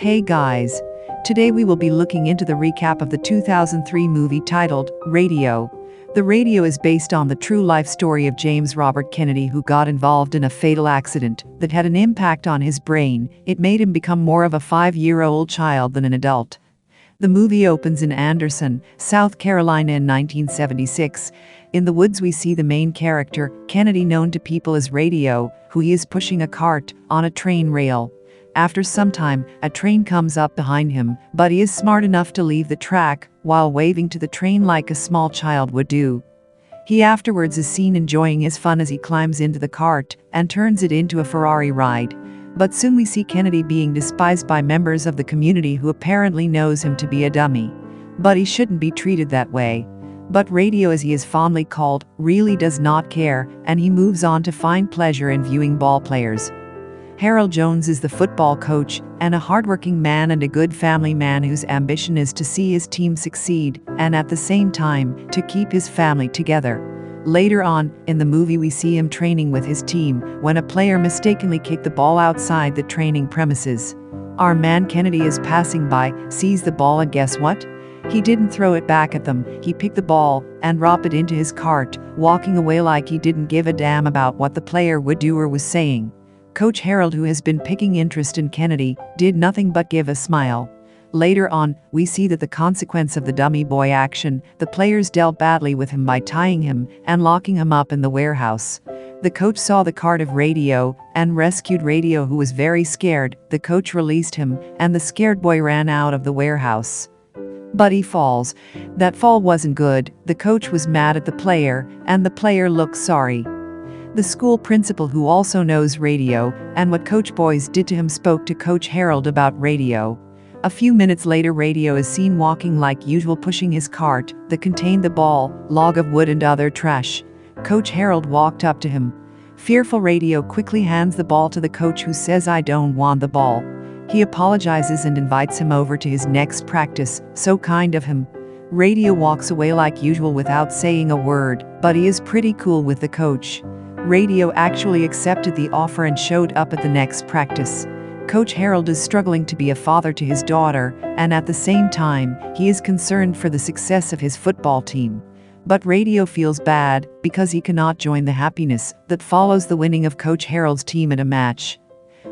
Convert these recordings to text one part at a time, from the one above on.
Hey guys, today we will be looking into the recap of the 2003 movie titled Radio. The Radio is based on the true life story of James Robert Kennedy, who got involved in a fatal accident that had an impact on his brain. It made him become more of a 5-year-old child than an adult. The movie opens in Anderson, South Carolina in 1976. In the woods we see the main character, Kennedy, known to people as Radio, who he is pushing a cart on a train rail. After some time, a train comes up behind him, but he is smart enough to leave the track while waving to the train like a small child would do. He afterwards is seen enjoying his fun as he climbs into the cart and turns it into a Ferrari ride. But soon we see Kennedy being despised by members of the community who apparently knows him to be a dummy. But he shouldn't be treated that way. But Radio, as he is fondly called, really does not care, and he moves on to find pleasure in viewing ball players. Harold Jones is the football coach and a hardworking man and a good family man whose ambition is to see his team succeed and at the same time to keep his family together. Later on in the movie we see him training with his team when a player mistakenly kicked the ball outside the training premises. Our man Kennedy is passing by, sees the ball, and guess what? He didn't throw it back at them. He picked the ball and dropped it into his cart, walking away like he didn't give a damn about what the player would do or was saying. Coach Harold, who has been picking interest in Kennedy, did nothing but give a smile. Later on, we see that the consequence of the dummy boy action, the players dealt badly with him by tying him and locking him up in the warehouse. The coach saw the cart of Radio and rescued Radio, who was very scared. The coach released him and the scared boy ran out of the warehouse. But he falls. That fall wasn't good. The coach was mad at the player and the player looked sorry. The school principal, who also knows Radio and what Coach Boys did to him, spoke to Coach Harold about Radio. A few minutes later, Radio is seen walking like usual, pushing his cart that contained the ball, log of wood and other trash. Coach Harold walked up to him. Fearful Radio quickly hands the ball to the coach, who says, "I don't want the ball." He apologizes and invites him over to his next practice. So kind of him. Radio walks away like usual without saying a word, but he is pretty cool with the coach. Radio actually accepted the offer and showed up at the next practice. Coach Harold is struggling to be a father to his daughter, and at the same time, he is concerned for the success of his football team. But Radio feels bad because he cannot join the happiness that follows the winning of Coach Harold's team at a match.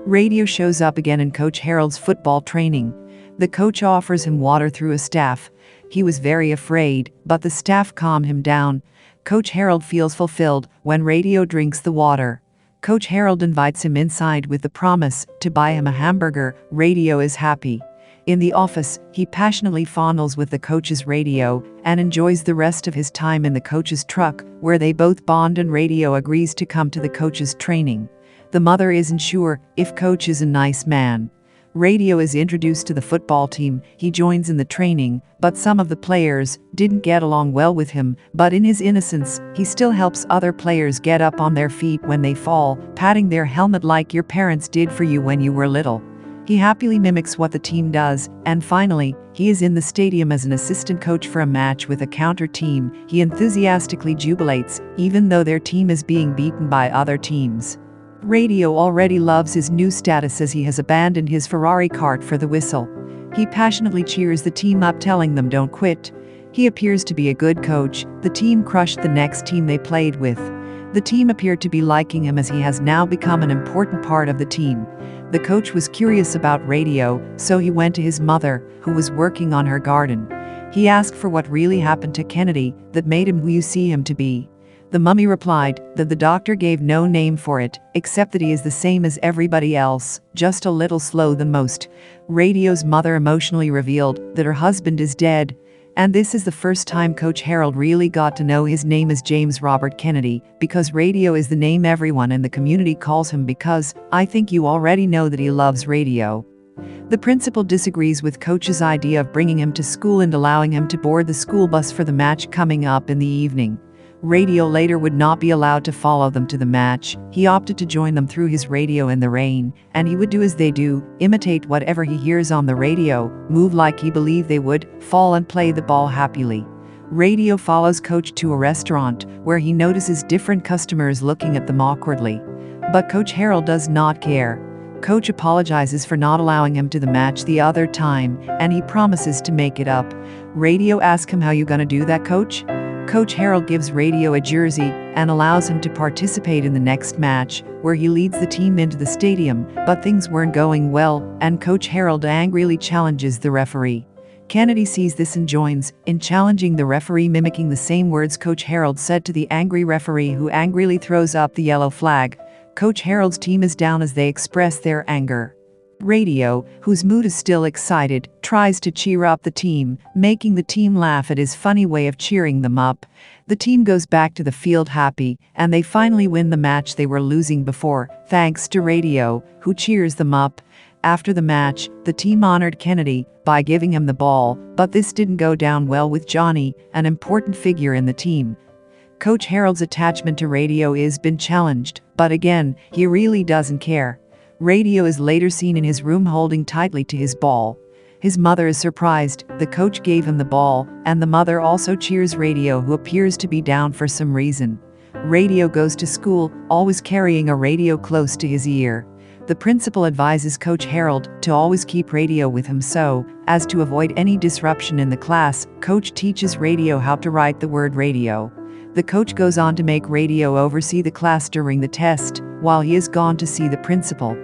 Radio shows up again in Coach Harold's football training. The coach offers him water through a staff. He was very afraid, but the staff calmed him down. Coach Harold feels fulfilled when Radio drinks the water. Coach Harold invites him inside with the promise to buy him a hamburger. Radio is happy. In the office, he passionately fondles with the coach's Radio and enjoys the rest of his time in the coach's truck, where they both bond, and Radio agrees to come to the coach's training. The mother isn't sure if Coach is a nice man. Radio is introduced to the football team. He joins in the training, but some of the players didn't get along well with him. But in his innocence, he still helps other players get up on their feet when they fall, patting their helmet like your parents did for you when you were little. He happily mimics what the team does, and finally, he is in the stadium as an assistant coach for a match with a counter team. He enthusiastically jubilates, even though their team is being beaten by other teams. Radio already loves his new status as he has abandoned his Ferrari cart for the whistle. He passionately cheers the team up, telling them don't quit. He appears to be a good coach. The team crushed the next team they played with. The team appeared to be liking him as he has now become an important part of the team. The coach was curious about Radio, so he went to his mother, who was working on her garden. He asked for what really happened to Kennedy that made him who you see him to be. The mummy replied that the doctor gave no name for it, except that he is the same as everybody else, just a little slow than most. Radio's mother emotionally revealed that her husband is dead. And this is the first time Coach Harold really got to know his name as James Robert Kennedy, because Radio is the name everyone in the community calls him, because I think you already know that he loves Radio. The principal disagrees with Coach's idea of bringing him to school and allowing him to board the school bus for the match coming up in the evening. Radio later would not be allowed to follow them to the match. He opted to join them through his radio in the rain, and he would do as they do, imitate whatever he hears on the radio, move like he believed they would, fall and play the ball happily. Radio follows Coach to a restaurant where he notices different customers looking at them awkwardly. But Coach Harold does not care. Coach apologizes for not allowing him to the match the other time, and he promises to make it up. Radio asks him, "How you gonna do that, Coach?" Coach Harold gives Radio a jersey and allows him to participate in the next match, where he leads the team into the stadium, but things weren't going well, and Coach Harold angrily challenges the referee. Kennedy sees this and joins in challenging the referee, mimicking the same words Coach Harold said to the angry referee, who angrily throws up the yellow flag. Coach Harold's team is down as they express their anger. Radio, whose mood is still excited, tries to cheer up the team, making the team laugh at his funny way of cheering them up. The team goes back to the field happy, and they finally win the match they were losing before, thanks to Radio, who cheers them up. After the match, the team honored Kennedy by giving him the ball, but this didn't go down well with Johnny, an important figure in the team. Coach Harold's attachment to Radio is been challenged, but again, he really doesn't care. Radio is later seen in his room holding tightly to his ball. His mother is surprised the coach gave him the ball, and the mother also cheers Radio, who appears to be down for some reason. Radio goes to school, always carrying a radio close to his ear. The principal advises Coach Harold to always keep Radio with him so as to avoid any disruption in the class. Coach teaches Radio how to write the word radio. The coach goes on to make Radio oversee the class during the test, while he is gone to see the principal.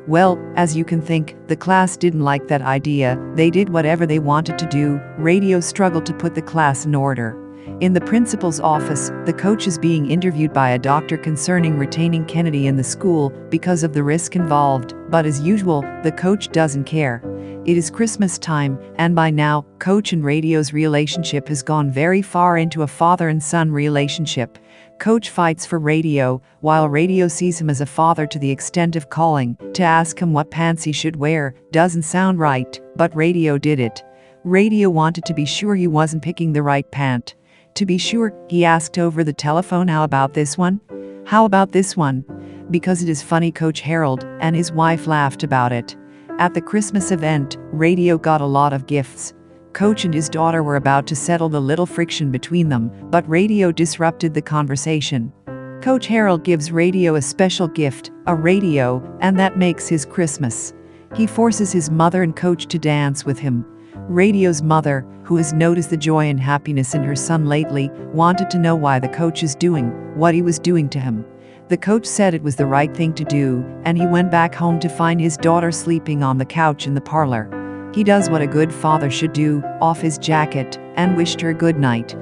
Well, as you can think, the class didn't like that idea. They did whatever they wanted to do. Radio struggled to put the class in order. In the principal's office, the coach is being interviewed by a doctor concerning retaining Kennedy in the school because of the risk involved, but as usual, the coach doesn't care. It is Christmas time, and by now, Coach and Radio's relationship has gone very far into a father and son relationship. Coach fights for Radio, while Radio sees him as a father to the extent of calling to ask him what pants he should wear. Doesn't sound right, but Radio did it. Radio wanted to be sure he wasn't picking the right pant. To be sure, he asked over the telephone, "How about this one? How about this one?" Because it is funny, Coach Harold and his wife laughed about it. At the Christmas event, Radio got a lot of gifts. Coach and his daughter were about to settle the little friction between them, but Radio disrupted the conversation. Coach Harold gives Radio a special gift, a radio, and that makes his Christmas. He forces his mother and Coach to dance with him. Radio's mother, who has noticed the joy and happiness in her son lately, wanted to know why the coach is doing what he was doing to him. The coach said it was the right thing to do, and he went back home to find his daughter sleeping on the couch in the parlor. He does what a good father should do, off his jacket, and wished her good night.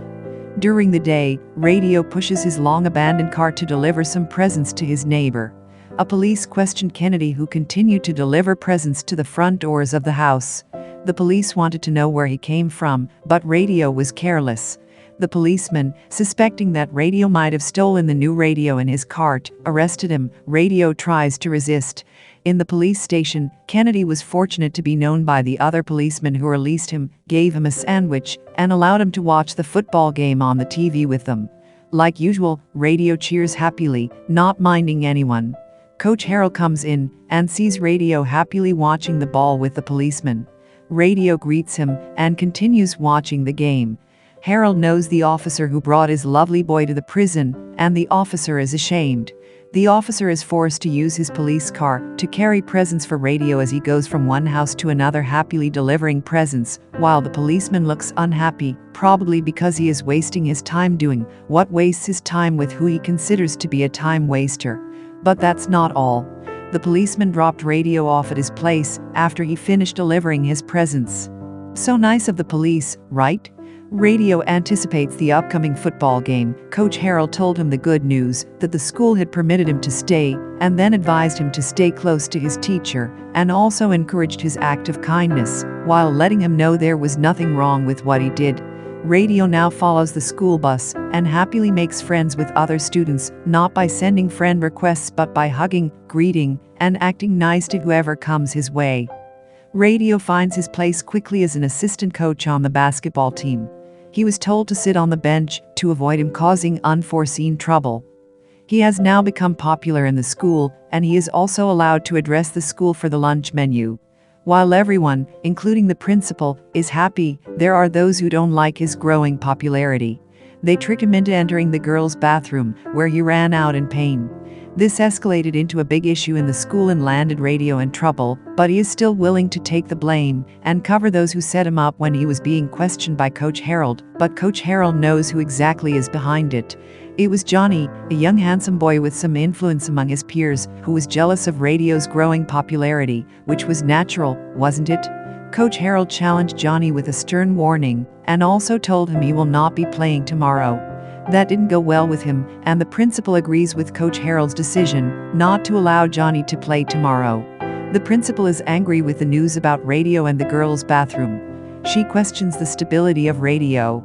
During the day, Radio pushes his long-abandoned cart to deliver some presents to his neighbor. A police questioned Kennedy, who continued to deliver presents to the front doors of the house. The police wanted to know where he came from, but Radio was careless. The policeman, suspecting that Radio might have stolen the new radio in his cart, arrested him. Radio tries to resist. In the police station, Kennedy was fortunate to be known by the other policemen who released him, gave him a sandwich, and allowed him to watch the football game on the TV with them. Like usual, Radio cheers happily, not minding anyone. Coach Harold comes in and sees Radio happily watching the ball with the policeman. Radio greets him and continues watching the game. Harold knows the officer who brought his lovely boy to the prison, and the officer is ashamed. The officer is forced to use his police car to carry presents for Radio as he goes from one house to another, happily delivering presents, while the policeman looks unhappy, probably because he is wasting his time doing what wastes his time with who he considers to be a time waster. But that's not all. The policeman dropped Radio off at his place after he finished delivering his presents. So nice of the police, right? Radio anticipates the upcoming football game. Coach Harold told him the good news that the school had permitted him to stay, and then advised him to stay close to his teacher, and also encouraged his act of kindness, while letting him know there was nothing wrong with what he did. Radio now follows the school bus and happily makes friends with other students, not by sending friend requests but by hugging, greeting, and acting nice to whoever comes his way. Radio finds his place quickly as an assistant coach on the basketball team. He was told to sit on the bench to avoid him causing unforeseen trouble. He has now become popular in the school, and he is also allowed to address the school for the lunch menu. While everyone, including the principal, is happy, there are those who don't like his growing popularity. They trick him into entering the girls' bathroom, where he ran out in pain. This escalated into a big issue in the school and landed Radio in trouble, but he is still willing to take the blame and cover those who set him up when he was being questioned by Coach Harold, but Coach Harold knows who exactly is behind it. It was Johnny, a young handsome boy with some influence among his peers, who was jealous of Radio's growing popularity, which was natural, wasn't it? Coach Harold challenged Johnny with a stern warning, and also told him he will not be playing tomorrow. That didn't go well with him, and the principal agrees with Coach Harold's decision not to allow Johnny to play tomorrow. The principal is angry with the news about Radio and the girls' bathroom. She questions the stability of Radio.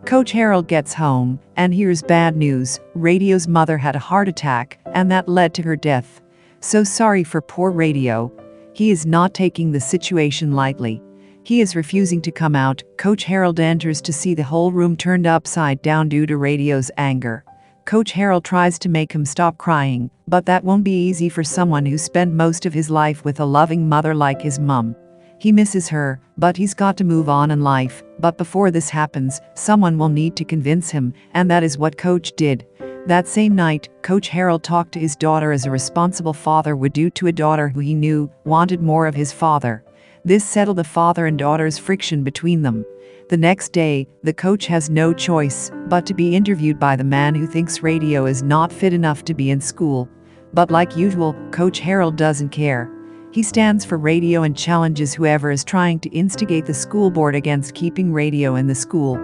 Coach Harold gets home and hears bad news. Radio's mother had a heart attack, and that led to her death. So sorry for poor Radio. He is not taking the situation lightly. He is refusing to come out. Coach Harold enters to see the whole room turned upside down due to Radio's anger. Coach Harold tries to make him stop crying, but that won't be easy for someone who spent most of his life with a loving mother like his mum. He misses her, but he's got to move on in life. But before this happens, someone will need to convince him, and that is what Coach did. That same night, Coach Harold talked to his daughter as a responsible father would do to a daughter who he knew wanted more of his father. This settled the father and daughter's friction between them. The next day, the coach has no choice but to be interviewed by the man who thinks Radio is not fit enough to be in school. But like usual, Coach Harold doesn't care. He stands for Radio and challenges whoever is trying to instigate the school board against keeping Radio in the school.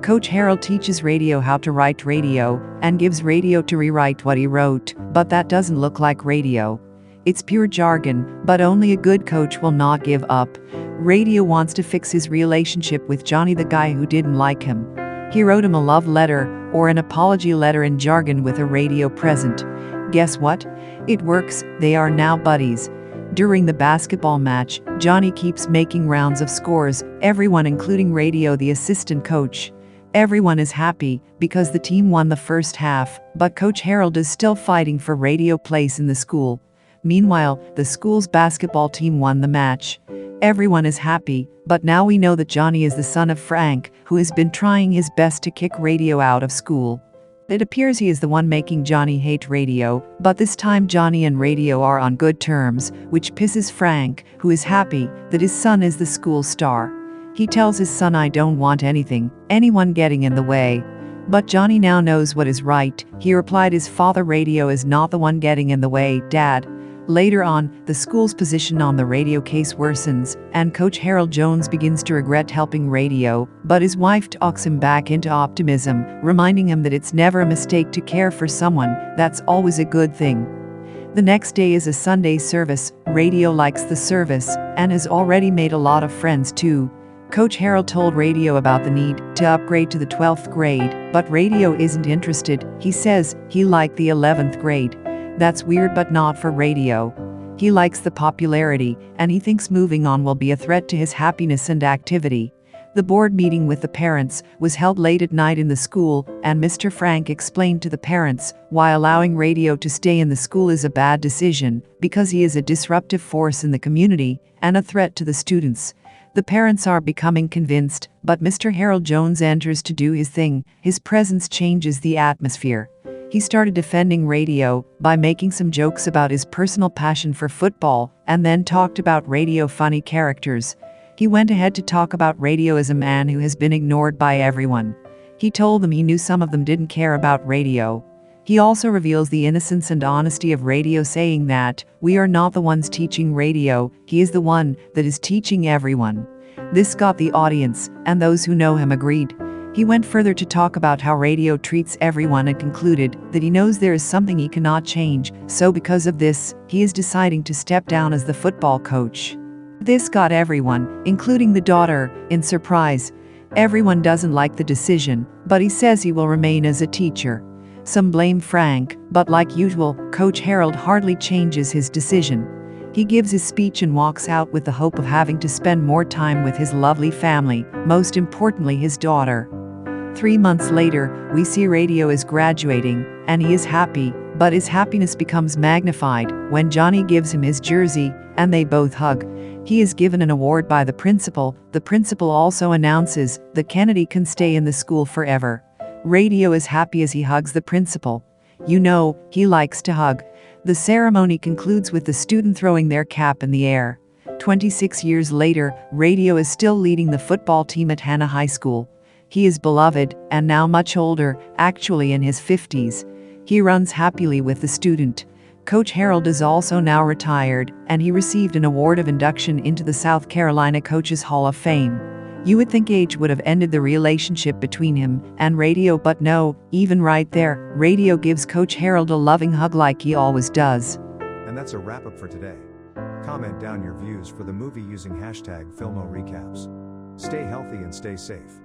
Coach Harold teaches Radio how to write Radio and gives Radio to rewrite what he wrote, but that doesn't look like Radio. It's pure jargon, but only a good coach will not give up. Radio wants to fix his relationship with Johnny, the guy who didn't like him. He wrote him a love letter or an apology letter in jargon with a Radio present. Guess what? It works. They are now buddies. During the basketball match, Johnny keeps making rounds of scores, everyone including Radio, the assistant coach. Everyone is happy because the team won the first half, but Coach Harold is still fighting for Radio place in the school. Meanwhile, the school's basketball team won the match. Everyone is happy, but now we know that Johnny is the son of Frank, who has been trying his best to kick Radio out of school. It appears he is the one making Johnny hate Radio, but this time Johnny and Radio are on good terms, which pisses Frank, who is happy that his son is the school star. He tells his son, "I don't want anyone getting in the way." But Johnny now knows what is right. He replied his father, "Radio is not the one getting in the way, Dad." Later on, the school's position on the Radio case worsens, and Coach Harold Jones begins to regret helping Radio, but his wife talks him back into optimism, reminding him that it's never a mistake to care for someone, that's always a good thing. The next day is a Sunday service. Radio likes the service, and has already made a lot of friends too. Coach Harold told Radio about the need to upgrade to the 12th grade, but Radio isn't interested. He says he liked the 11th grade. That's weird, but not for Radio. He likes the popularity, and he thinks moving on will be a threat to his happiness and activity. The board meeting with the parents was held late at night in the school, and Mr. Frank explained to the parents why allowing Radio to stay in the school is a bad decision, because he is a disruptive force in the community and a threat to the students. The parents are becoming convinced, but Mr. Harold Jones enters to do his thing. His presence changes the atmosphere. He started defending Radio by making some jokes about his personal passion for football, and then talked about Radio funny characters. He went ahead to talk about Radio as a man who has been ignored by everyone. He told them he knew some of them didn't care about Radio. He also reveals the innocence and honesty of Radio, saying that we are not the ones teaching Radio, he is the one that is teaching everyone. This got the audience, and those who know him agreed. He went further to talk about how Radio treats everyone and concluded that he knows there is something he cannot change, so because of this, he is deciding to step down as the football coach. This got everyone, including the daughter, in surprise. Everyone doesn't like the decision, but he says he will remain as a teacher. Some blame Frank, but like usual, Coach Harold hardly changes his decision. He gives his speech and walks out with the hope of having to spend more time with his lovely family, most importantly his daughter. 3 months later, we see Radio is graduating, and he is happy, but his happiness becomes magnified when Johnny gives him his jersey, and they both hug. He is given an award by the principal. The principal also announces that Kennedy can stay in the school forever. Radio is happy as he hugs the principal. You know, he likes to hug. The ceremony concludes with the student throwing their cap in the air. 26 years later, Radio is still leading the football team at Hannah High School. He is beloved, and now much older, actually in his 50s. He runs happily with the student. Coach Harold is also now retired, and he received an award of induction into the South Carolina Coaches Hall of Fame. You would think age would have ended the relationship between him and Radio, but no, even right there, Radio gives Coach Harold a loving hug like he always does. And that's a wrap-up for today. Comment down your views for the movie using #FilmoRecaps. Stay healthy and stay safe.